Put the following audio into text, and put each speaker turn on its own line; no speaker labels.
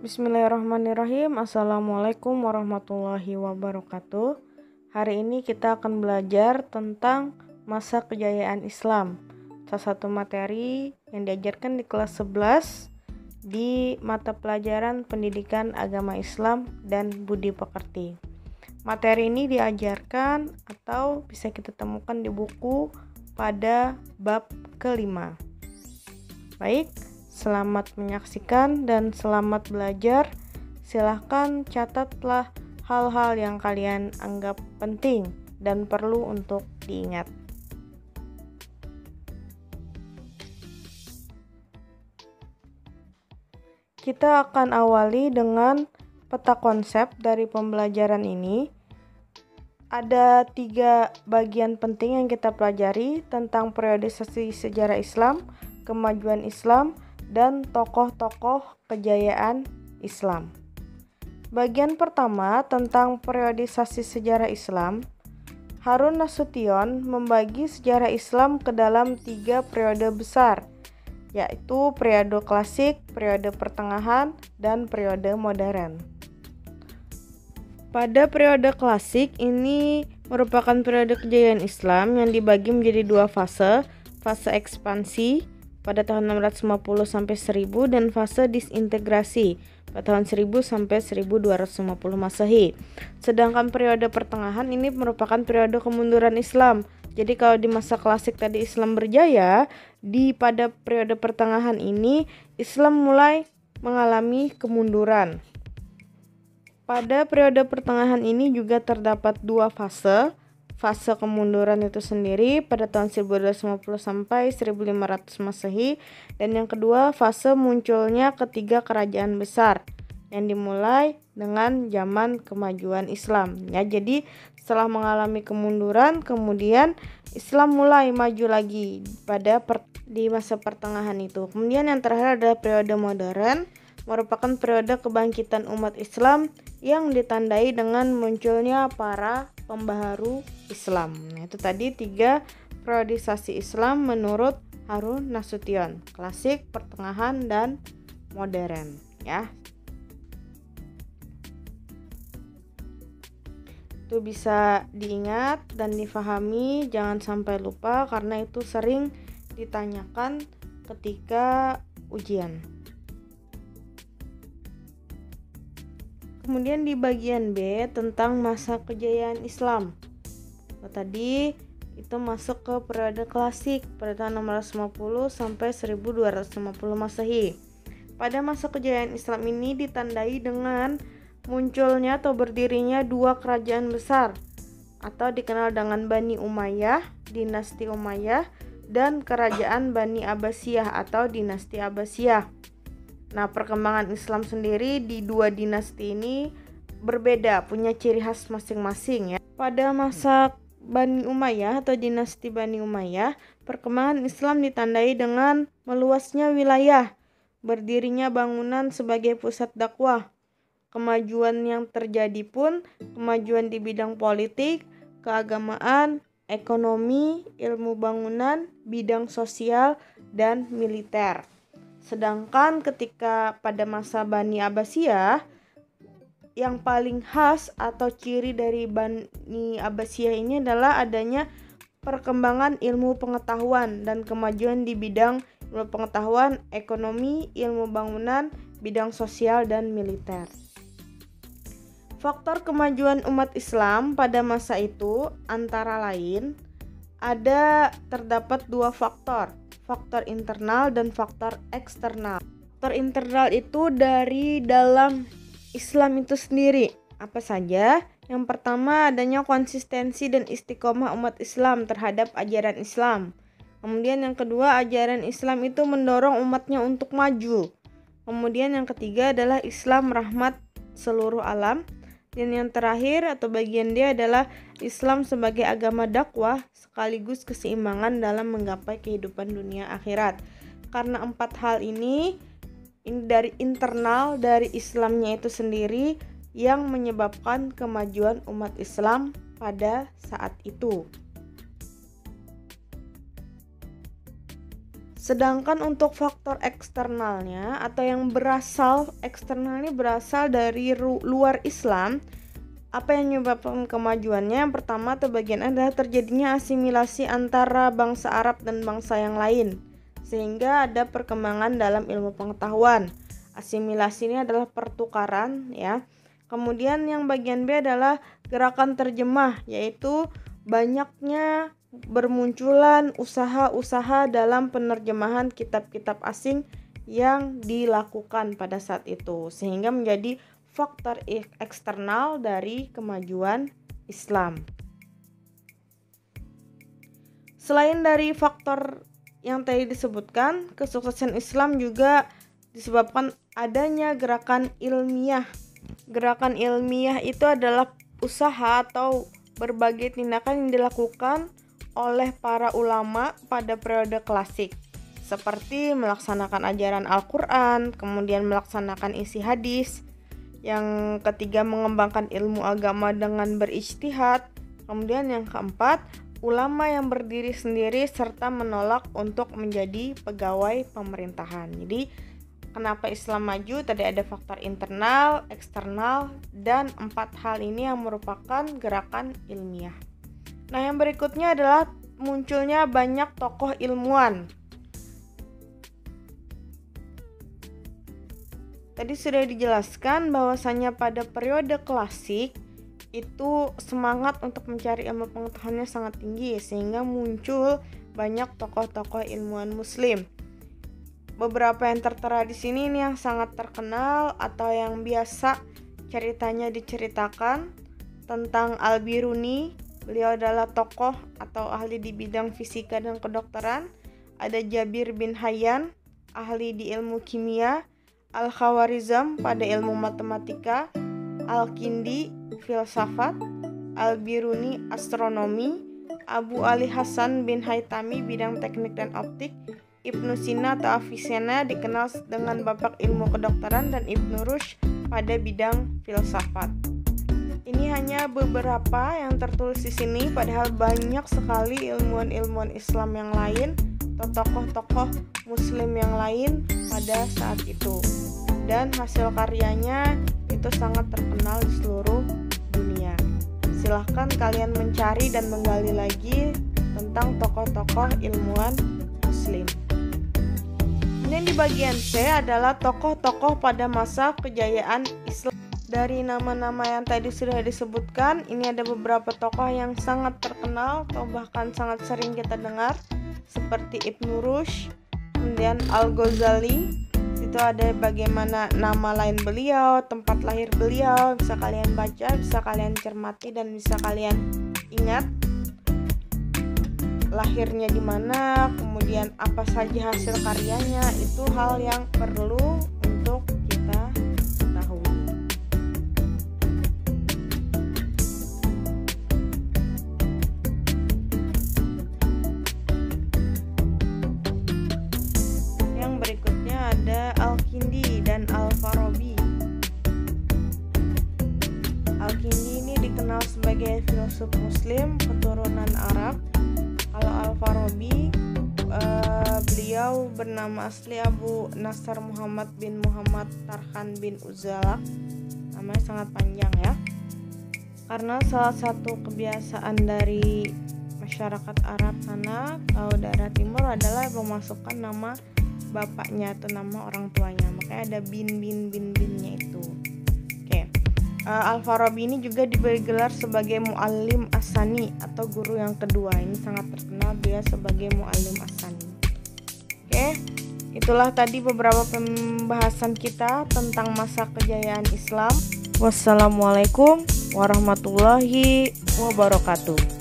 Bismillahirrahmanirrahim. Assalamualaikum warahmatullahi wabarakatuh. Hari ini kita akan belajar tentang masa kejayaan Islam. Salah satu materi yang diajarkan di kelas 11 di mata pelajaran Pendidikan Agama Islam dan Budi Pekerti. Materi ini diajarkan atau bisa kita temukan di buku pada bab kelima. Baik, selamat menyaksikan dan selamat belajar. Silahkan catatlah hal-hal yang kalian anggap penting dan perlu untuk diingat. Kita akan awali dengan peta konsep dari pembelajaran ini. Ada 3 bagian penting yang kita pelajari tentang periodisasi sejarah Islam, kemajuan Islam, dan tokoh-tokoh kejayaan Islam. Bagian pertama tentang periodisasi sejarah Islam. Harun Nasution membagi sejarah Islam ke dalam 3 periode besar, yaitu periode klasik, periode pertengahan, dan periode modern. Pada periode klasik ini merupakan periode kejayaan Islam yang dibagi menjadi 2 fase, fase ekspansi pada tahun 650 sampai 1000 dan fase disintegrasi pada tahun 1000 sampai 1250 Masehi. Sedangkan periode pertengahan ini merupakan periode kemunduran Islam. Jadi kalau di masa klasik tadi Islam berjaya, pada periode pertengahan ini Islam mulai mengalami kemunduran. Pada periode pertengahan ini juga terdapat 2 fase. Fase kemunduran itu sendiri pada tahun 1250 sampai 1500 Masehi, dan yang kedua fase munculnya ketiga kerajaan besar yang dimulai dengan zaman kemajuan Islam. Ya, jadi setelah mengalami kemunduran, kemudian Islam mulai maju lagi di masa pertengahan itu. Kemudian yang terakhir adalah periode modern, merupakan periode kebangkitan umat Islam yang ditandai dengan munculnya para pembaharu Islam. Nah, itu tadi 3 periodisasi Islam menurut Harun Nasution: klasik, pertengahan, dan modern. Ya, itu bisa diingat dan difahami, jangan sampai lupa karena itu sering ditanyakan ketika ujian. Kemudian di bagian B tentang masa kejayaan Islam. Tadi itu masuk ke periode klasik pada tahun 650 sampai 1250 Masehi. Pada masa kejayaan Islam ini ditandai dengan munculnya atau berdirinya 2 kerajaan besar atau dikenal dengan Bani Umayyah, dinasti Umayyah, dan kerajaan Bani Abbasiyah atau dinasti Abbasiyah. Nah, perkembangan Islam sendiri di 2 dinasti ini berbeda, punya ciri khas masing-masing ya. Pada masa Bani Umayyah atau dinasti Bani Umayyah, perkembangan Islam ditandai dengan meluasnya wilayah, berdirinya bangunan sebagai pusat dakwah. Kemajuan yang terjadi pun kemajuan di bidang politik, keagamaan, ekonomi, ilmu bangunan, bidang sosial, dan militer. Sedangkan ketika pada masa Bani Abbasiyah, yang paling khas atau ciri dari Bani Abbasiyah ini adalah adanya perkembangan ilmu pengetahuan dan kemajuan di bidang ilmu pengetahuan, ekonomi, ilmu bangunan, bidang sosial, dan militer. Faktor kemajuan umat Islam pada masa itu antara lain terdapat 2 faktor internal dan faktor eksternal. Faktor internal itu dari dalam Islam itu sendiri. Apa saja? Yang pertama, adanya konsistensi dan istiqomah umat Islam terhadap ajaran Islam. Kemudian yang kedua, ajaran Islam itu mendorong umatnya untuk maju. Kemudian yang ketiga adalah Islam rahmat seluruh alam. Dan yang terakhir atau bagian D adalah Islam sebagai agama dakwah sekaligus keseimbangan dalam menggapai kehidupan dunia akhirat. Karena 4 hal ini dari internal dari Islamnya itu sendiri yang menyebabkan kemajuan umat Islam pada saat itu. Sedangkan untuk faktor eksternalnya atau yang eksternal ini berasal dari luar Islam. Apa yang menyebabkan kemajuannya? Yang pertama atau bagian adalah terjadinya asimilasi antara bangsa Arab dan bangsa yang lain, sehingga ada perkembangan dalam ilmu pengetahuan. Asimilasi ini adalah pertukaran, ya. Kemudian yang bagian B adalah gerakan terjemah, yaitu banyaknya bermunculan usaha-usaha dalam penerjemahan kitab-kitab asing yang dilakukan pada saat itu, sehingga menjadi faktor eksternal dari kemajuan Islam. Selain dari faktor yang tadi disebutkan, kesuksesan Islam juga disebabkan adanya gerakan ilmiah. Gerakan ilmiah itu adalah usaha atau berbagai tindakan yang dilakukan oleh para ulama pada periode klasik, seperti melaksanakan ajaran Al-Quran, kemudian melaksanakan isi hadis. Yang ketiga, mengembangkan ilmu agama dengan berijtihad. Kemudian yang keempat, ulama yang berdiri sendiri serta menolak untuk menjadi pegawai pemerintahan. Jadi kenapa Islam maju? Tadi ada faktor internal, eksternal, dan 4 hal ini yang merupakan gerakan ilmiah. Nah, yang berikutnya adalah munculnya banyak tokoh ilmuwan. Tadi sudah dijelaskan bahwasanya pada periode klasik itu semangat untuk mencari ilmu pengetahuannya sangat tinggi, sehingga muncul banyak tokoh-tokoh ilmuwan muslim. Beberapa yang tertera di sini ini yang sangat terkenal atau yang biasa ceritanya diceritakan tentang Al-Biruni. Beliau adalah tokoh atau ahli di bidang fisika dan kedokteran. Ada Jabir bin Hayyan, ahli di ilmu kimia, Al-Khawarizm pada ilmu matematika, Al-Kindi filsafat, Al-Biruni astronomi, Abu Ali Hasan bin Haytami bidang teknik dan optik, Ibnu Sina atau Avicenna dikenal dengan bapak ilmu kedokteran, dan Ibnu Rushd pada bidang filsafat. Ini hanya beberapa yang tertulis di sini, padahal banyak sekali ilmuwan-ilmuwan Islam yang lain atau tokoh-tokoh muslim yang lain pada saat itu. Dan hasil karyanya itu sangat terkenal di seluruh dunia. Silahkan kalian mencari dan menggali lagi tentang tokoh-tokoh ilmuwan muslim. Kemudian di bagian C adalah tokoh-tokoh pada masa kejayaan Islam. Dari nama-nama yang tadi sudah disebutkan, ini ada beberapa tokoh yang sangat terkenal atau bahkan sangat sering kita dengar, seperti Ibnu Rushd, kemudian Al-Ghazali. Itu ada bagaimana nama lain beliau, tempat lahir beliau, bisa kalian baca, bisa kalian cermati, dan bisa kalian ingat lahirnya di mana, kemudian apa saja hasil karyanya. Itu hal yang perlu untuk kita ketahui. Yang berikutnya ada Al-Kindi dan Al-Farabi. Al-Kindi ini dikenal sebagai filsuf muslim keturunan Arab. Kalau Al-Farabi, beliau bernama asli Abu Nasr Muhammad bin Muhammad Tarkhan bin Uzalak. Namanya sangat panjang ya. Karena salah satu kebiasaan dari masyarakat Arab sana atau daerah timur adalah memasukkan nama bapaknya atau nama orang tuanya. Makanya ada binnya itu. Oke. Al-Farabi ini juga diberi gelar sebagai Muallim As-Sani atau guru yang kedua. Ini sangat terkenal dia sebagai Muallim As-Sani. Oke, itulah tadi beberapa pembahasan kita tentang masa kejayaan Islam. Wassalamualaikum warahmatullahi wabarakatuh.